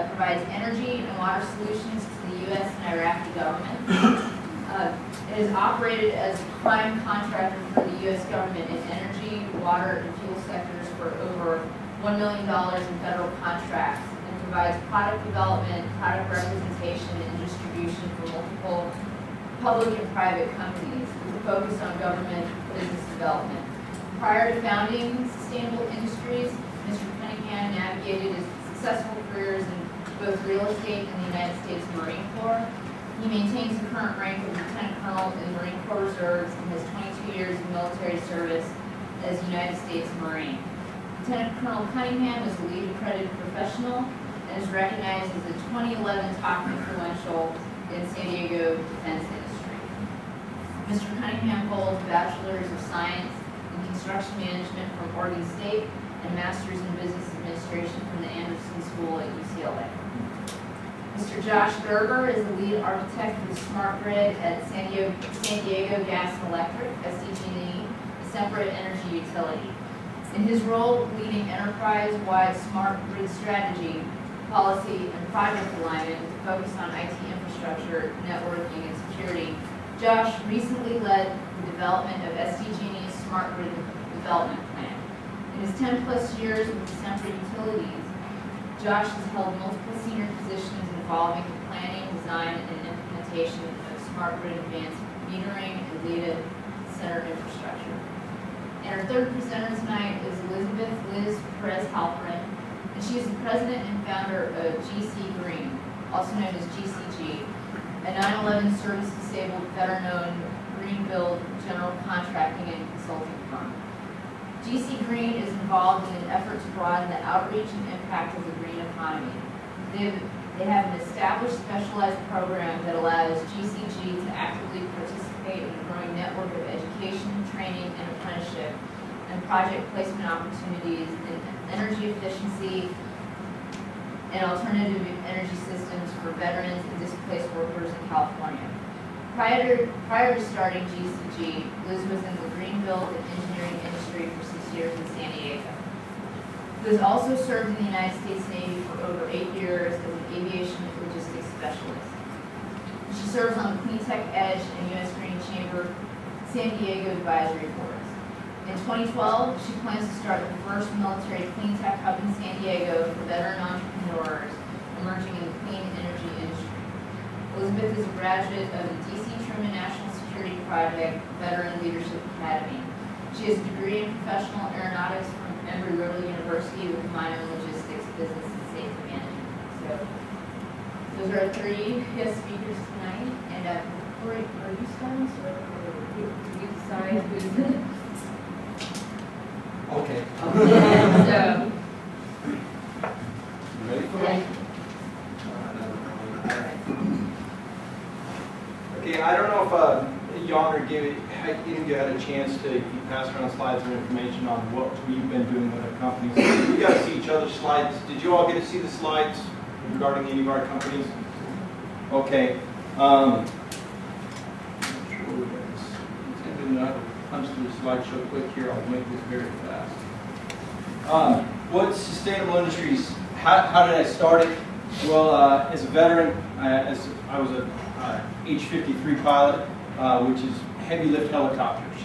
provides energy and water solutions to the U.S. and Iraqi government. It is operated as a prime contractor for the U.S. government in energy, water, and fuel sectors for over $1 million in federal contracts, and provides product development, product representation, and distribution for multiple public and private companies with a focus on government business development. Prior to founding Sustainable Industries, Mr. Cunningham navigated his successful careers in both real estate and the United States Marine Corps. He maintains the current rank of Lieutenant Colonel in Marine Corps Reserves and has 22 years of military service as United States Marine. Lieutenant Colonel Cunningham is a lead accredited professional and is recognized as the 2011 top influential in San Diego defense industry. Mr. Cunningham holds a Bachelor's of Science in Construction Management from Oregon State and Master's in Business Administration from the Anderson School at UCLA. Mr. Josh Gerber is the lead architect for the smart grid at San Diego Gas and Electric, SDG&E, a separate energy utility. In his role leading enterprise-wide smart grid strategy, policy, and project alignment with a focus on IT infrastructure, networking, and security, Josh recently led the development of SDG&E's smart grid development plan. In his 10-plus years with the Sempra Utilities, Josh has held multiple senior positions involving the planning, design, and implementation of smart grid advanced metering and data center infrastructure. And our third presenter tonight is Elizabeth Liz Perez-Halperin, and she is the president and founder of GC Green, also known as GCG, a 9/11 service-disabled, veteran-owned green build general contracting and consulting firm. GC Green is involved in an effort to broaden the outreach and impact of the green economy. They have an established specialized program that allows GCG to actively participate in a growing network of education, training, and apprenticeship, and project placement opportunities in energy efficiency and alternative energy systems for veterans and displaced workers in California. Prior to starting GCG, Liz was in the green build and engineering industry for 6 years in San Diego. Liz also served in the United States Navy for over 8 years as an aviation logistics specialist. She serves on the Clean Tech Edge and U.S. Green Chamber San Diego advisory boards. In 2012, she plans to start the first military clean tech hub in San Diego for veteran entrepreneurs emerging in the clean energy industry. Elizabeth is a graduate of the D.C. Truman National Security Project Veteran Leadership Academy. She has a degree in professional aeronautics from Embry-Riddle University with a minor in logistics, business, and safety management. So, those are our three guest speakers tonight. And Corey, are you starting, sir? Or do you decide who's in it? Okay. So, You ready for yeah. me? Okay, I don't know if Jan or any of you had a chance to pass around slides or information on what we've been doing with our companies. You got to see each other's slides. Did you all get to see the slides regarding any of our companies? Okay. I'm going to punch through the slideshow quick here. I'll make this very fast. What's Sustainable Industries? How did I start it? Well, as a veteran, I was a H-53 pilot, which is heavy lift helicopters.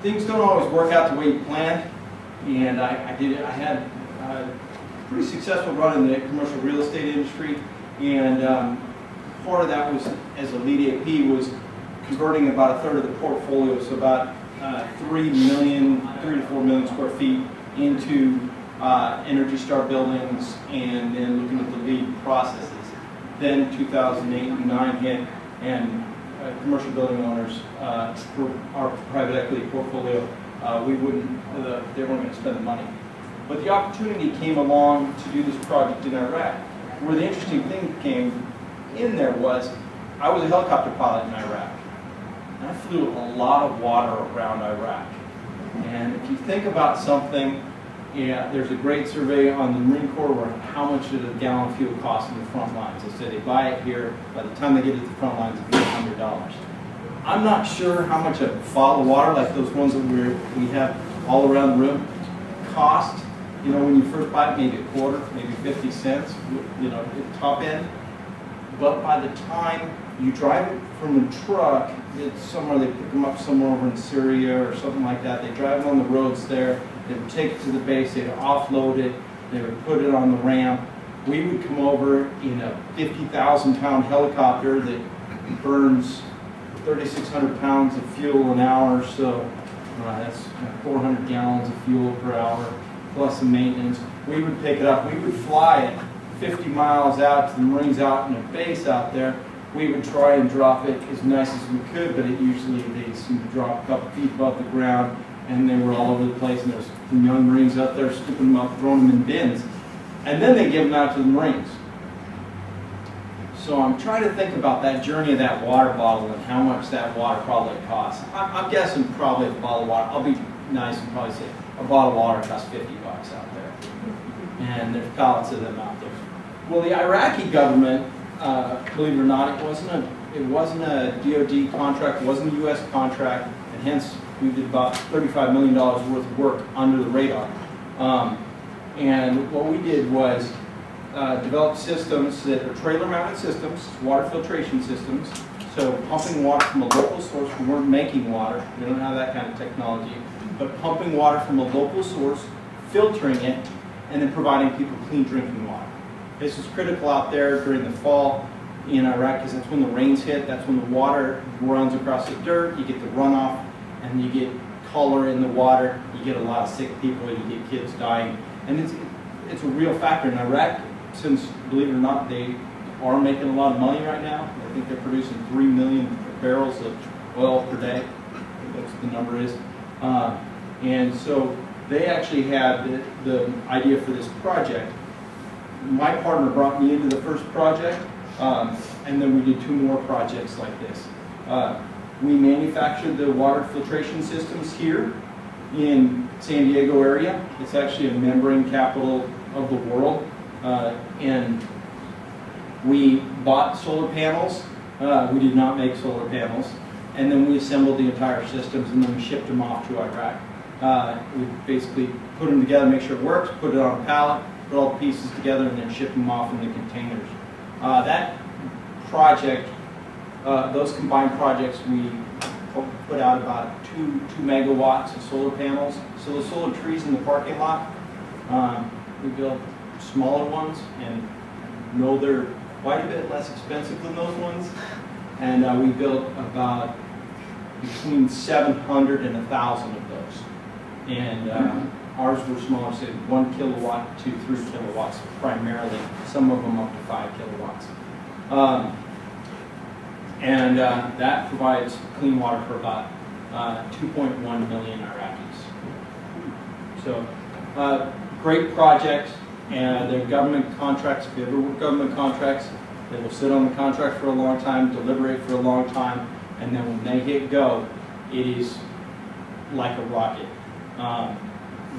Things don't always work out the way you planned, and I had a pretty successful run in the commercial real estate industry, and part of that was, as a lead AP, was converting about a third of the portfolio, so about 3 to 4 million square feet into Energy Star buildings, and then looking at the lead processes. Then 2008 and 9 hit, and commercial building owners for our private equity portfolio, they weren't going to spend the money. But the opportunity came along to do this project in Iraq. Where the interesting thing came in there was, I was a helicopter pilot in Iraq, and I flew a lot of water around Iraq. And if you think about something, yeah, there's a great survey on the Marine Corps where how much did a gallon of fuel cost in the front lines. They said they buy it here, by the time they get to the front lines, it's $400. I'm not sure how much a bottle of water, like those ones that we have all around the room, cost You know, when you first buy it, maybe a quarter, maybe 50 cents, you know, top end. But by the time you drive it from the truck, it's somewhere, they pick them up somewhere over in Syria or something like that. They drive it on the roads there, they would take it to the base, they'd offload it, they would put it on the ramp. We would come over in a 50,000-pound helicopter that burns 3,600 pounds of fuel an hour, so that's 400 gallons of fuel per hour, plus the maintenance. We would pick it up, we would fly it 50 miles out to the Marines out in a base out there. We would try and drop it as nice as we could, but it usually, they seemed to drop a couple feet above the ground, and they were all over the place, and there's some young Marines out there scooping them up, throwing them in bins. And then they give them out to the Marines. So I'm trying to think about that journey of that water bottle and how much that water probably costs. I'm guessing probably a bottle of water, I'll be nice and probably say a bottle of water costs $50 out there. And there's pallets of them out there. Well, the Iraqi government, believe it or not, it wasn't a DoD contract, it wasn't a US contract, and hence we did about $35 million worth of work under the radar. And what we did was develop systems that are trailer-mounted systems, water filtration systems. So pumping water from a local source, we weren't making water, we don't have that kind of technology, but pumping water from a local source, filtering it, and then providing people clean drinking water. This is critical out there during the fall in Iraq because that's when the rains hit, that's when the water runs across the dirt, you get the runoff, and you get cholera in the water, you get a lot of sick people, you get kids dying. And it's a real factor in Iraq, since, believe it or not, they are making a lot of money right now. I think they're producing 3 million barrels of oil per day. I think that's what the number is. And so they actually had the idea for this project. My partner brought me into the first project, and then we did 2 more projects like this. We manufactured the water filtration systems here in San Diego area. It's actually a membrane capital of the world. And we bought solar panels. We did not make solar panels. And then we assembled the entire systems, and then we shipped them off to Iraq. We basically put them together, make sure it works, put it on a pallet, put all the pieces together, and then ship them off in the containers. That project, those combined projects, we put out about 2 megawatts of solar panels. So the solar trees in the parking lot, we built smaller ones, and know they're quite a bit less expensive than those ones. And we built about between 700 and 1,000 of those. And ours were smaller, say 1 kilowatt to 3 kilowatts primarily, some of them up to 5 kilowatts. That provides clean water for about 2.1 million Iraqis. So, great project, and they're government contracts. If you ever work government contracts, they will sit on the contract for a long time, deliberate for a long time, and then when they hit go, it is like a rocket.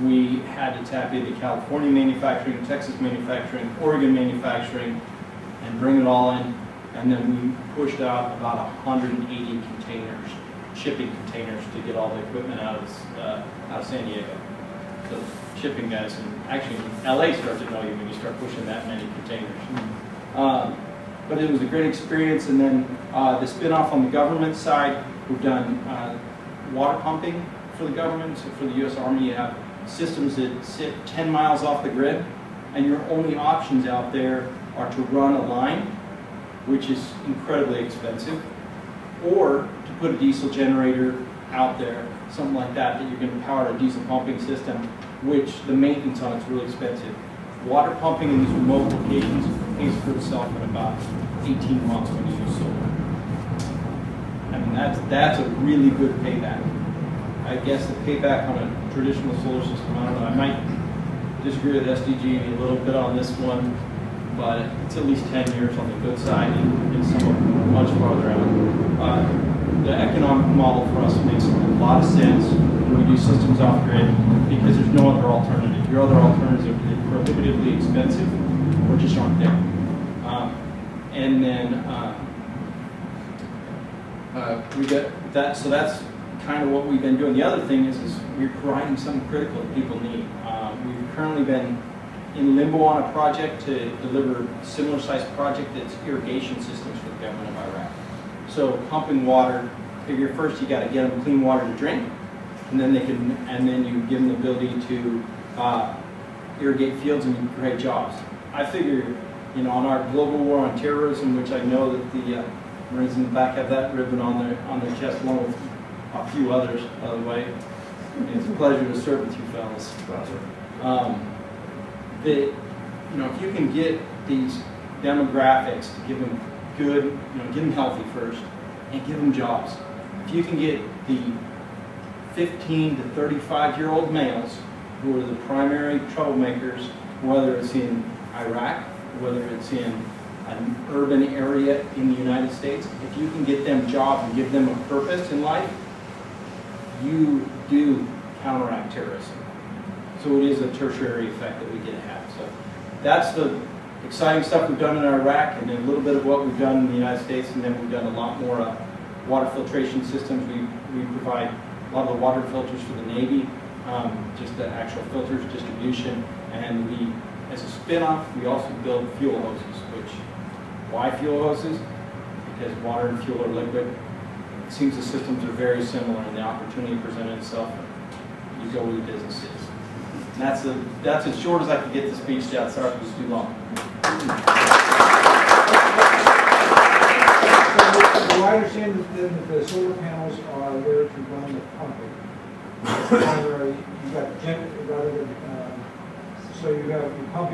We had to tap into California manufacturing, Texas manufacturing, Oregon manufacturing, and bring it all in. And then we pushed out about 180 containers, shipping containers, to get all the equipment out of San Diego. So shipping guys, and actually LA starts to know you when you start pushing that many containers. But it was a great experience. And then the spin-off on the government side, we've done water pumping for the government. So for the U.S. Army, you have systems that sit 10 miles off the grid, and your only options out there are to run a line, which is incredibly expensive, or to put a diesel generator out there, something like that, that you're going to power a diesel pumping system, which the maintenance on it's really expensive. Water pumping in these remote locations pays for itself in about 18 months when you use solar. I mean, that's a really good payback. I guess the payback on a traditional solar system, I don't know, I might disagree with SDG a little bit on this one, but it's at least 10 years on the good side and some much farther out. The economic model for us makes a lot of sense when we do systems off grid because there's no other alternative. Your other alternatives are prohibitively expensive or just aren't there. And then we get that, so that's kind of what we've been doing. The other thing is we're providing something critical that people need. We've currently been in limbo on a project to deliver a similar sized project that's irrigation systems for the government of Iraq. So pumping water, figure first you got to get them clean water to drink, and then you give them the ability to irrigate fields and create jobs. I figure, on our global war on terrorism, which I know that the Marines in the back have that ribbon on their chest, along with a few others, by the way. It's a pleasure to serve with you fellas. If you can get these demographics to give them good, get them healthy first, and give them jobs. If you can get the 15 to 35-year-old males who are the primary troublemakers, whether it's in Iraq, whether it's in an urban area in the United States, if you can get them jobs and give them a purpose in life, you do counteract terrorism. So it is a tertiary effect that we get to have. So that's the exciting stuff we've done in Iraq, and then a little bit of what we've done in the United States, and then we've done a lot more water filtration systems. We provide a lot of the water filters for the Navy, just the actual filters, distribution, and we, as a spin-off, we also build fuel hoses, why fuel hoses? Because water and fuel are liquid. It seems the systems are very similar, and the opportunity presented itself. You go where the business is. And that's as short as I could get the speech down. Sorry if it was too long. So I understand that the solar panels are there to run the pumping. Primary, you got so you have your pumping.